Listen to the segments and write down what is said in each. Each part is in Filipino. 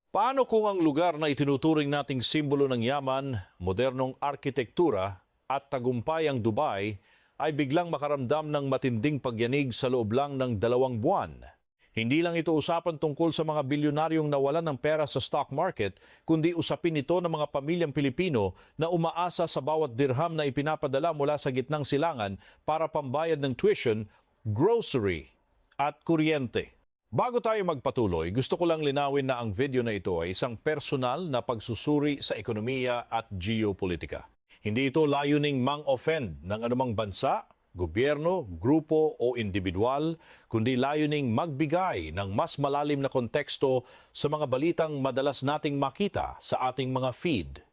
Paano kung ang lugar na itinuturing nating simbolo ng yaman, modernong arkitektura at tagumpay ang Dubai ay biglang makaramdam ng matinding pagyanig sa loob lang ng 2 buwan? Hindi lang ito usapan tungkol sa mga bilyonaryong nawalan ng pera sa stock market, kundi usapin ito ng mga pamilyang Pilipino na umaasa sa bawat dirham na ipinapadala mula sa gitnang silangan para pambayad ng tuition, grocery at kuryente. Bago tayo magpatuloy, gusto ko lang linawin na ang video na ito ay isang personal na pagsusuri sa ekonomiya at geopolitika. Hindi ito layuning mang-offend ng anumang bansa, gobyerno, grupo o individual, kundi layuning magbigay ng mas malalim na konteksto sa mga balitang madalas nating makita sa ating mga feed.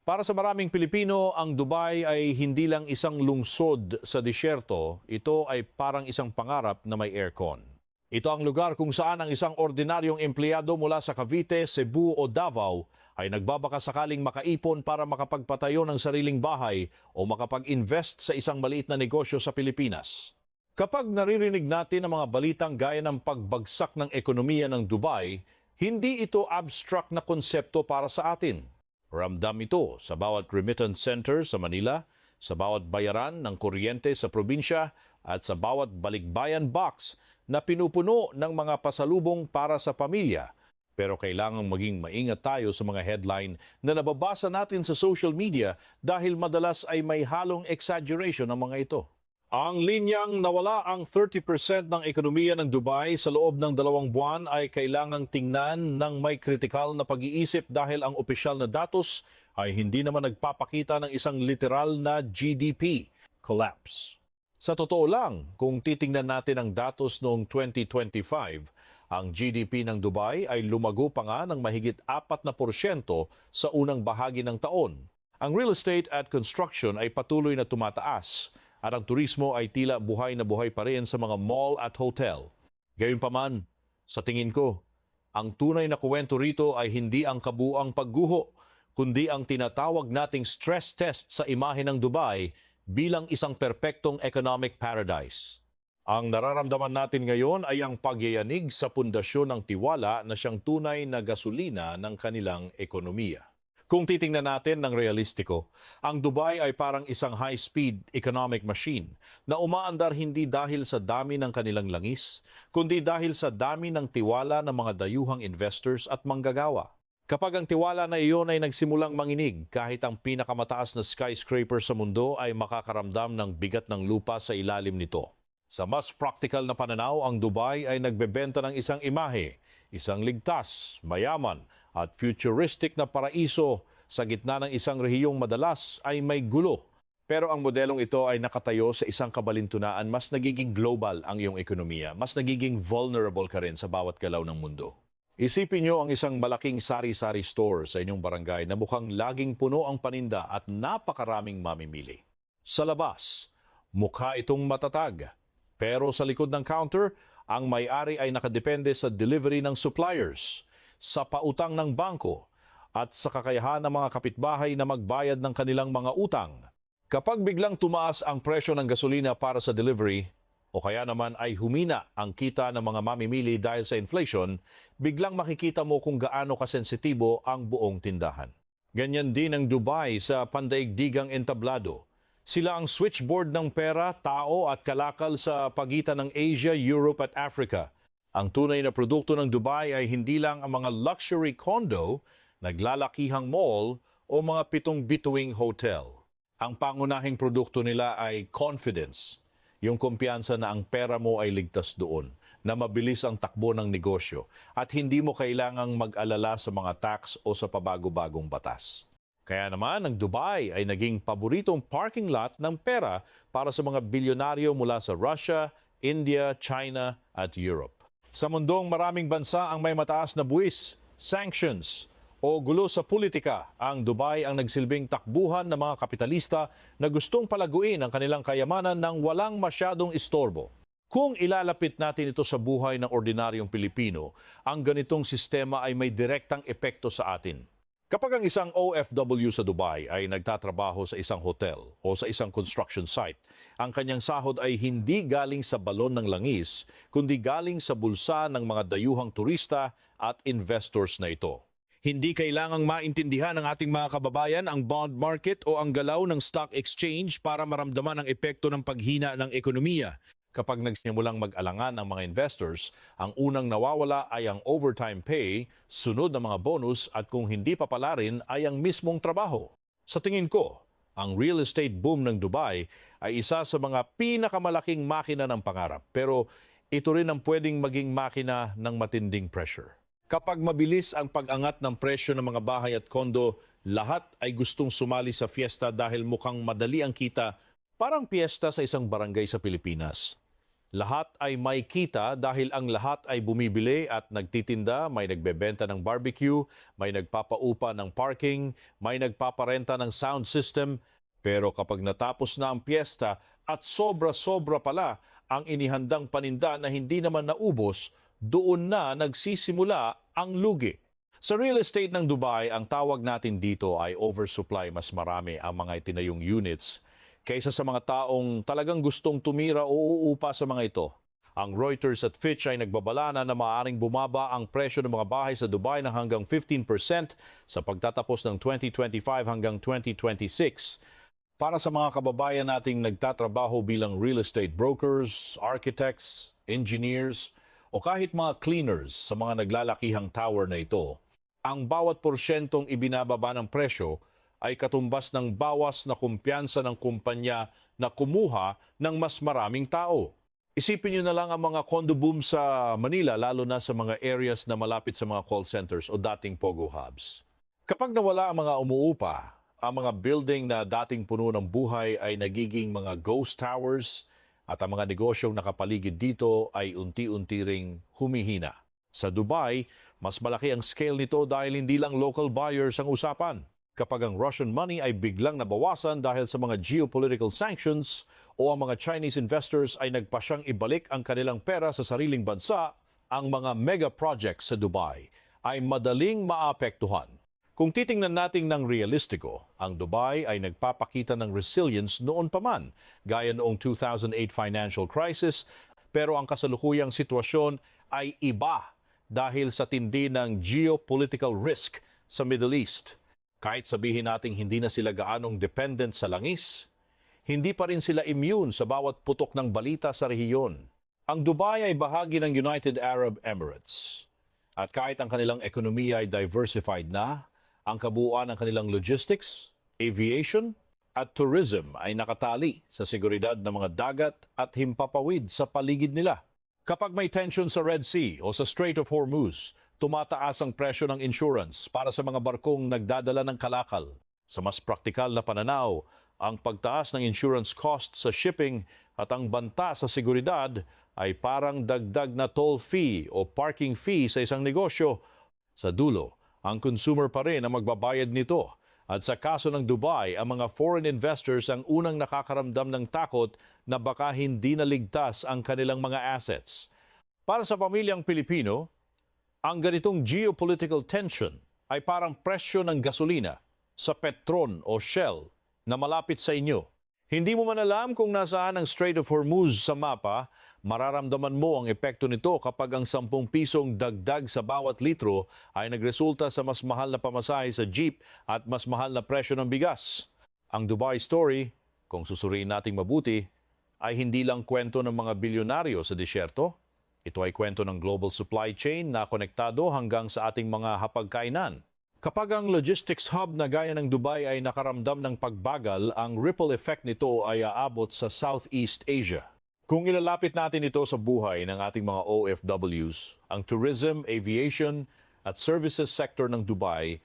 Para sa maraming Pilipino, ang Dubai ay hindi lang isang lungsod sa disyerto, ito ay parang isang pangarap na may aircon. Ito ang lugar kung saan ang isang ordinaryong empleyado mula sa Cavite, Cebu o Davao ay nagbabaka sakaling makaipon para makapagpatayo ng sariling bahay o makapag-invest sa isang maliit na negosyo sa Pilipinas. Kapag naririnig natin ang mga balitang gaya ng pagbagsak ng ekonomiya ng Dubai, hindi ito abstract na konsepto para sa atin. Ramdam ito sa bawat remittance center sa Manila, sa bawat bayaran ng kuryente sa probinsya at sa bawat balikbayan box na pinupuno ng mga pasalubong para sa pamilya. Pero kailangang maging maingat tayo sa mga headline na nababasa natin sa social media dahil madalas ay may halong exaggeration ang mga ito. Ang linyang nawala ang 30% ng ekonomiya ng Dubai sa loob ng 2 buwan ay kailangang tingnan ng may kritikal na pag-iisip dahil ang opisyal na datos ay hindi naman nagpapakita ng isang literal na GDP collapse. Sa totoo lang, kung titingnan natin ang datos noong 2025, ang GDP ng Dubai ay lumago pa nga ng mahigit 4% sa unang bahagi ng taon. Ang real estate at construction ay patuloy na tumataas at ang turismo ay tila buhay na buhay pa rin sa mga mall at hotel. Gayunpaman, sa tingin ko, ang tunay na kuwento rito ay hindi ang kabuuang pagguho, kundi ang tinatawag nating stress test sa imahe ng Dubai bilang isang perpektong economic paradise. Ang nararamdaman natin ngayon ay ang pagyayanig sa pundasyon ng tiwala na siyang tunay na gasolina ng kanilang ekonomiya. Kung titingnan natin ng realistiko, ang Dubai ay parang isang high-speed economic machine na umaandar hindi dahil sa dami ng kanilang langis, kundi dahil sa dami ng tiwala ng mga dayuhang investors at manggagawa. Kapag ang tiwala na iyon ay nagsimulang manginig, kahit ang pinakamataas na skyscraper sa mundo ay makakaramdam ng bigat ng lupa sa ilalim nito. Sa mas practical na pananaw, ang Dubai ay nagbebenta ng isang imahe, isang ligtas, mayaman, at futuristic na paraiso sa gitna ng isang rehiyong madalas ay may gulo. Pero ang modelong ito ay nakatayo sa isang kabalintunaan, mas nagiging global ang iyong ekonomiya, mas nagiging vulnerable ka rin sa bawat galaw ng mundo. Isipin nyo ang isang malaking sari-sari store sa inyong barangay na mukhang laging puno ang paninda at napakaraming mamimili. Sa labas, mukha itong matatag. Pero sa likod ng counter, ang may-ari ay nakadepende sa delivery ng suppliers, sa pautang ng bangko, at sa kakayahan ng mga kapitbahay na magbayad ng kanilang mga utang. Kapag biglang tumaas ang presyo ng gasolina para sa delivery, o kaya naman ay humina ang kita ng mga mamimili dahil sa inflation, biglang makikita mo kung gaano kasensitibo ang buong tindahan. Ganyan din ang Dubai sa pandaigdigang entablado. Sila ang switchboard ng pera, tao at kalakal sa pagitan ng Asia, Europe at Africa. Ang tunay na produkto ng Dubai ay hindi lang ang mga luxury condo, naglalakihang mall o mga 7 bituing hotel. Ang pangunahing produkto nila ay confidence, yung kumpiyansa na ang pera mo ay ligtas doon, na mabilis ang takbo ng negosyo at hindi mo kailangang mag-alala sa mga tax o sa pabago-bagong batas. Kaya naman, ang Dubai ay naging paboritong parking lot ng pera para sa mga bilyonaryo mula sa Russia, India, China at Europe. Sa mundong maraming bansa ang may mataas na buwis, sanctions o gulo sa politika, ang Dubai ang nagsilbing takbuhan ng mga kapitalista na gustong palaguin ang kanilang kayamanan ng walang masyadong istorbo. Kung ilalapit natin ito sa buhay ng ordinaryong Pilipino, ang ganitong sistema ay may direktang epekto sa atin. Kapag ang isang OFW sa Dubai ay nagtatrabaho sa isang hotel o sa isang construction site, ang kanyang sahod ay hindi galing sa balon ng langis, kundi galing sa bulsa ng mga dayuhang turista at investors na ito. Hindi kailangang maintindihan ng ating mga kababayan ang bond market o ang galaw ng stock exchange para maramdaman ang epekto ng paghina ng ekonomiya. Kapag nagsimulang mag-alangan ang mga investors, ang unang nawawala ay ang overtime pay, sunod na mga bonus at kung hindi pa pala rin ay ang mismong trabaho. Sa tingin ko, ang real estate boom ng Dubai ay isa sa mga pinakamalaking makina ng pangarap. Pero ito rin ang pwedeng maging makina ng matinding pressure. Kapag mabilis ang pag-angat ng presyo ng mga bahay at kondo, lahat ay gustong sumali sa fiesta dahil mukhang madali ang kita, parang piyesta sa isang barangay sa Pilipinas. Lahat ay may kita dahil ang lahat ay bumibili at nagtitinda, may nagbebenta ng barbecue, may nagpapaupa ng parking, may nagpaparenta ng sound system. Pero kapag natapos na ang piyesta at sobra-sobra pala ang inihandang paninda na hindi naman naubos, doon na nagsisimula ang lugi. Sa real estate ng Dubai, ang tawag natin dito ay oversupply. Mas marami ang mga itinayong units kaysa sa mga taong talagang gustong tumira o uupa sa mga ito. Ang Reuters at Fitch ay nagbabala na maaaring bumaba ang presyo ng mga bahay sa Dubai ng hanggang 15% sa pagtatapos ng 2025 hanggang 2026. Para sa mga kababayan nating nagtatrabaho bilang real estate brokers, architects, engineers, o kahit mga cleaners sa mga naglalakihang tower na ito, ang bawat porsyentong ibinababa ng presyo ay katumbas ng bawas na kumpiyansa ng kumpanya na kumuha ng mas maraming tao. Isipin nyo na lang ang mga condo boom sa Manila, lalo na sa mga areas na malapit sa mga call centers o dating POGO hubs. Kapag nawala ang mga umuupa, ang mga building na dating puno ng buhay ay nagiging mga ghost towers at ang mga negosyong nakapaligid dito ay unti-unti ring humihina. Sa Dubai, mas malaki ang scale nito dahil hindi lang local buyers ang usapan. Kapag ang Russian money ay biglang nabawasan dahil sa mga geopolitical sanctions o ang mga Chinese investors ay nagpasyang ibalik ang kanilang pera sa sariling bansa, ang mga mega projects sa Dubai ay madaling maapektuhan. Kung titingnan natin ng realistiko, ang Dubai ay nagpapakita ng resilience noon pa man, gaya noong 2008 financial crisis, pero ang kasalukuyang sitwasyon ay iba dahil sa tindi ng geopolitical risk sa Middle East. Kahit sabihin nating hindi na sila gaanong dependent sa langis, hindi pa rin sila immune sa bawat putok ng balita sa rehiyon. Ang Dubai ay bahagi ng United Arab Emirates. At kahit ang kanilang ekonomiya ay diversified na, ang kabuuan ng kanilang logistics, aviation, at tourism ay nakatali sa seguridad ng mga dagat at himpapawid sa paligid nila. Kapag may tension sa Red Sea o sa Strait of Hormuz, tumataas ang presyo ng insurance para sa mga barkong nagdadala ng kalakal. Sa mas praktikal na pananaw, ang pagtaas ng insurance cost sa shipping at ang banta sa seguridad ay parang dagdag na toll fee o parking fee sa isang negosyo. Sa dulo, ang consumer pa rin ang magbabayad nito. At sa kaso ng Dubai, ang mga foreign investors ang unang nakakaramdam ng takot na baka hindi naligtas ang kanilang mga assets. Para sa pamilyang Pilipino, ang ganitong geopolitical tension ay parang presyo ng gasolina sa Petron o Shell na malapit sa inyo. Hindi mo man alam kung nasaan ang Strait of Hormuz sa mapa, mararamdaman mo ang epekto nito kapag ang 10 pisong dagdag sa bawat litro ay nagresulta sa mas mahal na pamasahe sa jeep at mas mahal na presyo ng bigas. Ang Dubai story, kung susuriin nating mabuti, ay hindi lang kwento ng mga bilyonaryo sa disyerto. Ito ay kwento ng global supply chain na konektado hanggang sa ating mga hapagkainan. Kapag ang logistics hub na gaya ng Dubai ay nakaramdam ng pagbagal, ang ripple effect nito ay aabot sa Southeast Asia. Kung ilalapit natin ito sa buhay ng ating mga OFWs, ang tourism, aviation at services sector ng Dubai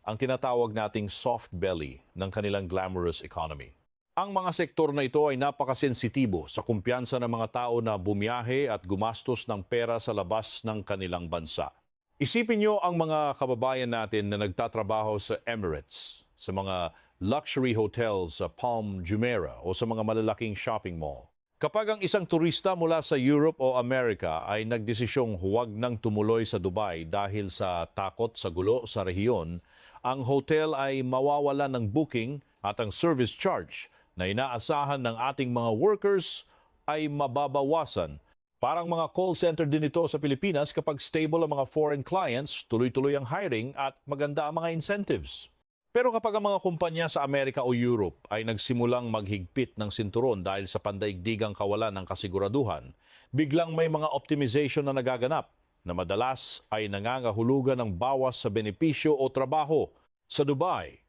ang tinatawag nating soft belly ng kanilang glamorous economy. Ang mga sektor na ito ay napakasensitibo sa kumpiyansa ng mga tao na bumiyahe at gumastos ng pera sa labas ng kanilang bansa. Isipin nyo ang mga kababayan natin na nagtatrabaho sa Emirates, sa mga luxury hotels sa Palm Jumeirah o sa mga malalaking shopping mall. Kapag ang isang turista mula sa Europe o Amerika ay nagdesisyong huwag nang tumuloy sa Dubai dahil sa takot sa gulo sa rehiyon, Ang hotel ay mawawala ng booking at ang service charge na inaasahan ng ating mga workers ay mababawasan. Parang mga call center din ito sa Pilipinas kapag stable ang mga foreign clients, tuloy-tuloy ang hiring at maganda ang mga incentives. Pero kapag ang mga kumpanya sa Amerika o Europe ay nagsimulang maghigpit ng sinturon dahil sa pandaigdigang kawalan ng kasiguraduhan, biglang may mga optimization na nagaganap na madalas ay nangangahulugan ng bawas sa benepisyo o trabaho. Sa Dubai,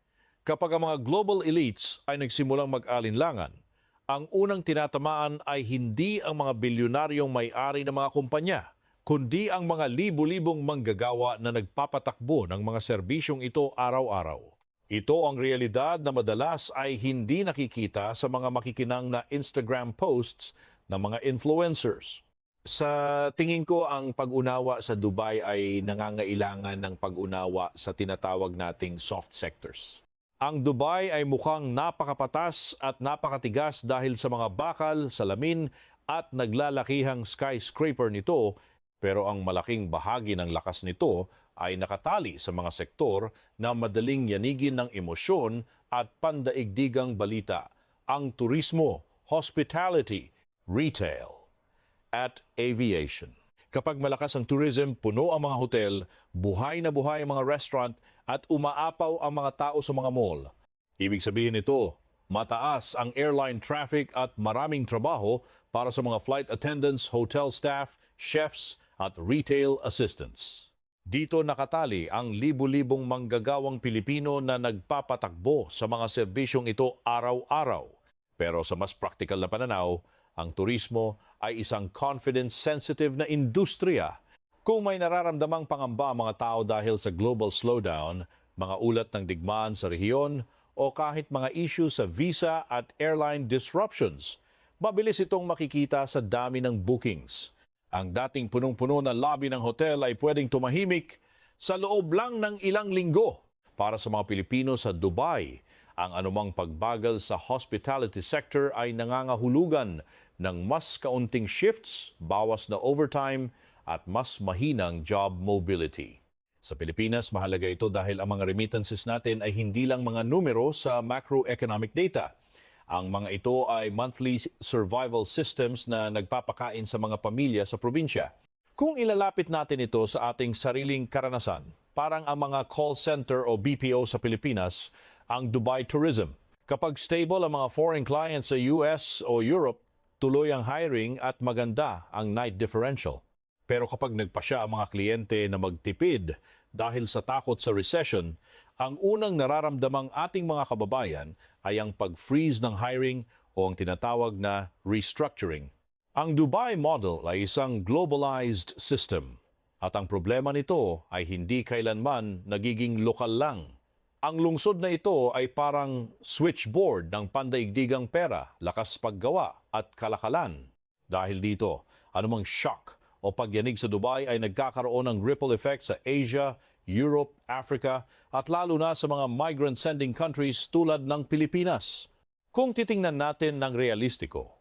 kapag ang mga global elites ay nagsimulang mag-alinlangan, ang unang tinatamaan ay hindi ang mga bilyonaryong may-ari ng mga kumpanya, kundi ang mga libu-libong manggagawa na nagpapatakbo ng mga serbisyong ito araw-araw. Ito ang realidad na madalas ay hindi nakikita sa mga makikinang na Instagram posts ng mga influencers. Sa tingin ko, ang pag-unawa sa Dubai ay nangangailangan ng pag-unawa sa tinatawag nating soft sectors. Ang Dubai ay mukhang napakapatas at napakatigas dahil sa mga bakal, salamin at naglalakihang skyscraper nito, pero ang malaking bahagi ng lakas nito ay nakatali sa mga sektor na madaling yanigin ng emosyon at pandaigdigang balita, ang turismo, hospitality, retail, at aviation. Kapag malakas ang tourism, puno ang mga hotel, buhay na buhay ang mga restaurant at umaapaw ang mga tao sa mga mall. Ibig sabihin nito, mataas ang airline traffic at maraming trabaho para sa mga flight attendants, hotel staff, chefs at retail assistants. Dito nakatali ang libu-libong manggagawang Pilipino na nagpapatakbo sa mga serbisyong ito araw-araw. Pero sa mas praktikal na pananaw, ang turismo ay isang confidence-sensitive na industriya. Kung may nararamdamang pangamba ang mga tao dahil sa global slowdown, mga ulat ng digmaan sa rehiyon, o kahit mga issue sa visa at airline disruptions, mabilis itong makikita sa dami ng bookings. Ang dating punong-puno na lobby ng hotel ay pwedeng tumahimik sa loob lang ng ilang linggo. Para sa mga Pilipino sa Dubai, ang anumang pagbagal sa hospitality sector ay nangangahulugan ng mas kaunting shifts, bawas na overtime at mas mahinang job mobility. Sa Pilipinas, mahalaga ito dahil ang mga remittances natin ay hindi lang mga numero sa macroeconomic data. Ang mga ito ay monthly survival systems na nagpapakain sa mga pamilya sa probinsya. Kung ilalapit natin ito sa ating sariling karanasan, parang ang mga call center o BPO sa Pilipinas, ang Dubai Tourism. Kapag stable ang mga foreign clients sa US o Europe, tuloy ang hiring at maganda ang night differential. Pero kapag nagpasya ang mga kliyente na magtipid dahil sa takot sa recession, ang unang nararamdamang ating mga kababayan ay ang pag-freeze ng hiring o ang tinatawag na restructuring. Ang Dubai model ay isang globalized system at ang problema nito ay hindi kailanman nagiging lokal lang. Ang lungsod na ito ay parang switchboard ng pandaigdigang pera, lakas paggawa at kalakalan. Dahil dito, anumang shock o pagyanig sa Dubai ay nagkakaroon ng ripple effect sa Asia, Europe, Africa at lalo na sa mga migrant-sending countries tulad ng Pilipinas. Kung titingnan natin ng realistiko,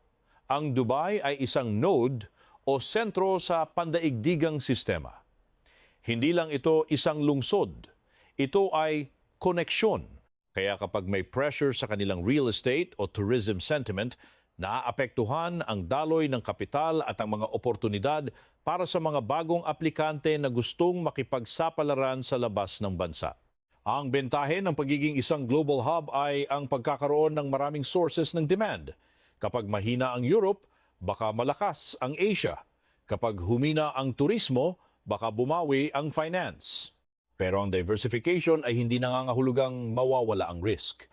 ang Dubai ay isang node o sentro sa pandaigdigang sistema. Hindi lang ito isang lungsod, ito ay koneksyon. Kaya kapag may pressure sa kanilang real estate o tourism sentiment, naaapektuhan ang daloy ng kapital at ang mga oportunidad para sa mga bagong aplikante na gustong makipagsapalaran sa labas ng bansa. Ang bentahe ng pagiging isang global hub ay ang pagkakaroon ng maraming sources ng demand. Kapag mahina ang Europe, baka malakas ang Asia. Kapag humina ang turismo, baka bumawi ang finance. Pero ang diversification ay hindi nangangahulugang mawawala ang risk.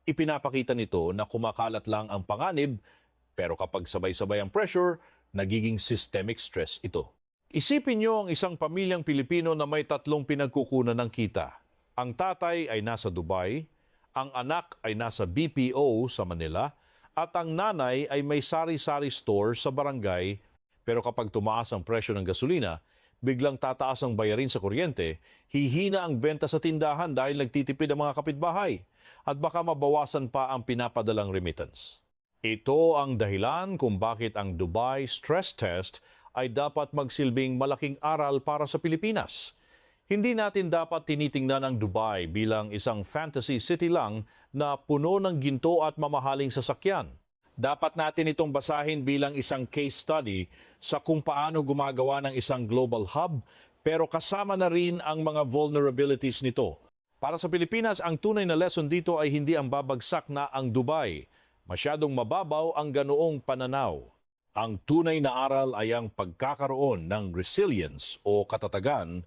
Ipinapakita nito na kumakalat lang ang panganib, pero kapag sabay-sabay ang pressure, nagiging systemic stress ito. Isipin niyo ang isang pamilyang Pilipino na may 3 pinagkukunan ng kita. Ang tatay ay nasa Dubai, ang anak ay nasa BPO sa Manila, at ang nanay ay may sari-sari store sa barangay. Pero kapag tumaas ang presyo ng gasolina, biglang tataas ang bayarin sa kuryente, hihina ang benta sa tindahan dahil nagtitipid ang mga kapitbahay at baka mabawasan pa ang pinapadalang remittance. Ito ang dahilan kung bakit ang Dubai stress test ay dapat magsilbing malaking aral para sa Pilipinas. Hindi natin dapat tinitingnan ang Dubai bilang isang fantasy city lang na puno ng ginto at mamahaling sasakyan. Dapat natin itong basahin bilang isang case study sa kung paano gumagawa ng isang global hub, pero kasama na rin ang mga vulnerabilities nito. Para sa Pilipinas, ang tunay na lesson dito ay hindi ang babagsak na ang Dubai. Masyadong mababaw ang ganoong pananaw. Ang tunay na aral ay ang pagkakaroon ng resilience o katatagan.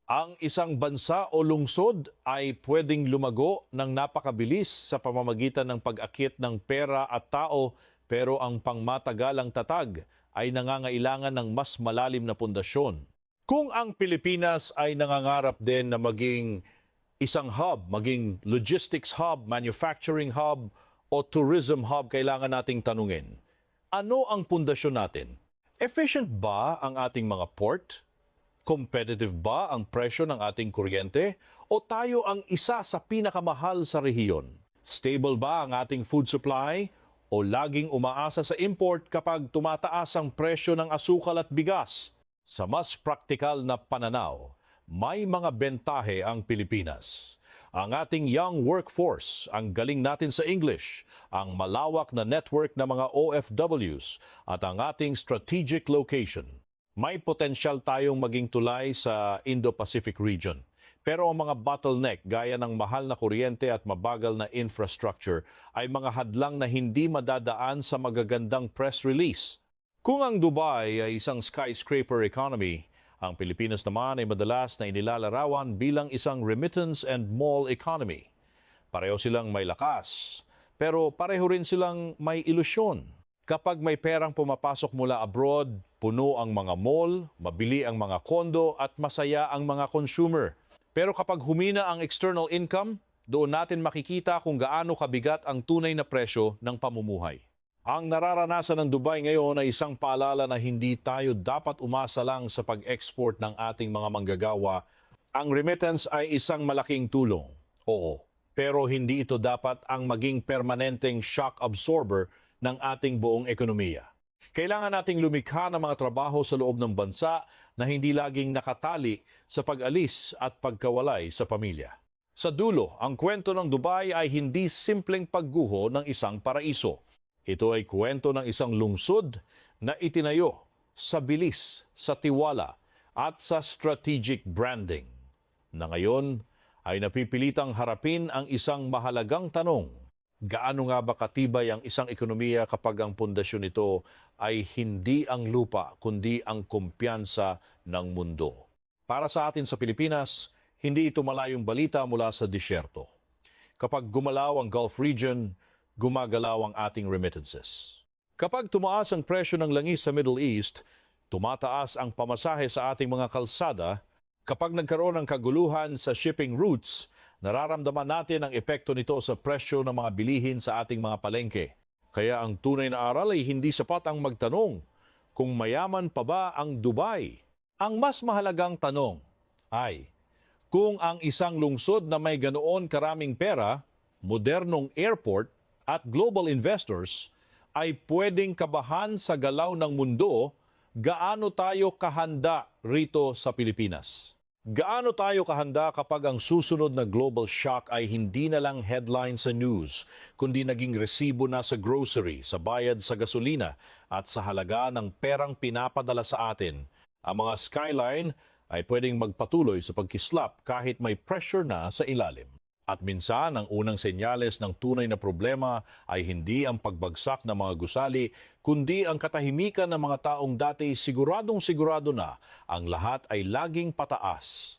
Ang isang bansa o lungsod ay pwedeng lumago ng napakabilis sa pamamagitan ng pag-akit ng pera at tao, pero ang pangmatagalang tatag ay nangangailangan ng mas malalim na pundasyon. Kung ang Pilipinas ay nangangarap din na maging isang hub, maging logistics hub, manufacturing hub o tourism hub, kailangan nating tanungin, ano ang pundasyon natin? Efficient ba ang ating mga port? Competitive ba ang presyo ng ating kuryente? O tayo ang isa sa pinakamahal sa rehiyon? Stable ba ang ating food supply? O laging umaasa sa import kapag tumataas ang presyo ng asukal at bigas? Sa mas praktikal na pananaw, may mga bentahe ang Pilipinas. Ang ating young workforce, ang galing natin sa English, ang malawak na network ng mga OFWs at ang ating strategic location. May potensyal tayong maging tulay sa Indo-Pacific region. Pero ang mga bottleneck gaya ng mahal na kuryente at mabagal na infrastructure ay mga hadlang na hindi madadaan sa magagandang press release. Kung ang Dubai ay isang skyscraper economy, ang Pilipinas naman ay madalas na inilalarawan bilang isang remittance and mall economy. Pareho silang may lakas, pero pareho rin silang may ilusyon. Kapag may perang pumapasok mula abroad, puno ang mga mall, mabili ang mga kondo at masaya ang mga consumer. Pero kapag humina ang external income, doon natin makikita kung gaano kabigat ang tunay na presyo ng pamumuhay. Ang nararanasan ng Dubai ngayon ay isang paalala na hindi tayo dapat umasa lang sa pag-export ng ating mga manggagawa. Ang remittance ay isang malaking tulong. Oo, pero hindi ito dapat ang maging permanenteng shock absorber ng ating buong ekonomiya. Kailangan nating lumikha ng mga trabaho sa loob ng bansa na hindi laging nakatali sa pag-alis at pagkawalay sa pamilya. Sa dulo, ang kwento ng Dubai ay hindi simpleng pagguho ng isang paraiso. Ito ay kwento ng isang lungsod na itinayo sa bilis, sa tiwala at sa strategic branding, na ngayon ay napipilitang harapin ang isang mahalagang tanong. Gaano nga ba katibay ang isang ekonomiya kapag ang pundasyon nito ay hindi ang lupa kundi ang kumpiyansa ng mundo? Para sa atin sa Pilipinas, hindi ito malayong balita mula sa disyerto. Kapag gumalaw ang Gulf region, gumagalaw ang ating remittances. Kapag tumaas ang presyo ng langis sa Middle East, tumataas ang pamasahe sa ating mga kalsada. Kapag nagkaroon ng kaguluhan sa shipping routes, nararamdaman natin ang epekto nito sa presyo ng mga bilihin sa ating mga palengke. Kaya ang tunay na aral ay hindi sapat ang magtanong kung mayaman pa ba ang Dubai. Ang mas mahalagang tanong ay kung ang isang lungsod na may ganoon karaming pera, modernong airport at global investors ay pwedeng kabahan sa galaw ng mundo, gaano tayo kahanda rito sa Pilipinas? Gaano tayo kahanda kapag ang susunod na global shock ay hindi na lang headline sa news, kundi naging resibo na sa grocery, sa bayad sa gasolina at sa halaga ng perang pinapadala sa atin? Ang mga skyline ay pwedeng magpatuloy sa pagkislap kahit may pressure na sa ilalim. At minsan, ang unang senyales ng tunay na problema ay hindi ang pagbagsak ng mga gusali, kundi ang katahimikan ng mga taong dati siguradong sigurado na ang lahat ay laging pataas.